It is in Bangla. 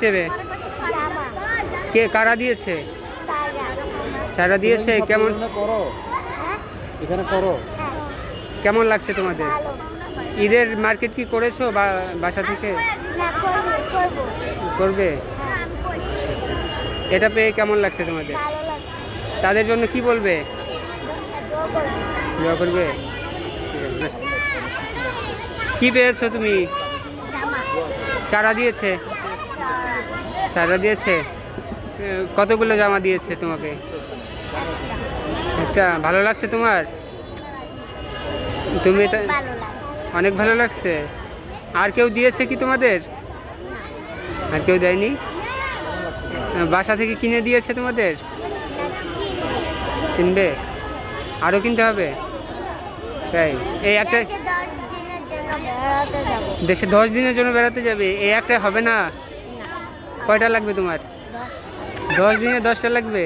হিসেবে? কে কারা দিয়েছে? সারা দিয়েছে। কেমন এখানে করো? কেমন লাগছে তোমাদের? ঈদের মার্কেট কি করেছো বা বাসা থেকে করবে? এটা পেয়ে কেমন লাগছে তোমাদের? তাদের জন্য কি বলবে? দোয়া করবে। কি পেয়েছো তুমি? কারা দিয়েছে? সারা দিয়েছে। কতগুলো জামা দিয়েছে তোমাকে? আচ্ছা, ভালো লাগছে তোমার? তুমি অনেক ভালো লাগছে। আর কেউ দিয়েছে কি তোমাদের? আর কেউ দেয়নি? বাসা থেকে কিনে দিয়েছে তোমাদের? কিনবে? আরো কিনতে হবে? তাই? এই একটা দেশে 10 দিনের জন্য বেড়াতে যাবে? এই একটা হবে না? কয়টা লাগবে তোমার? 10 দিনে 10টা লাগবে?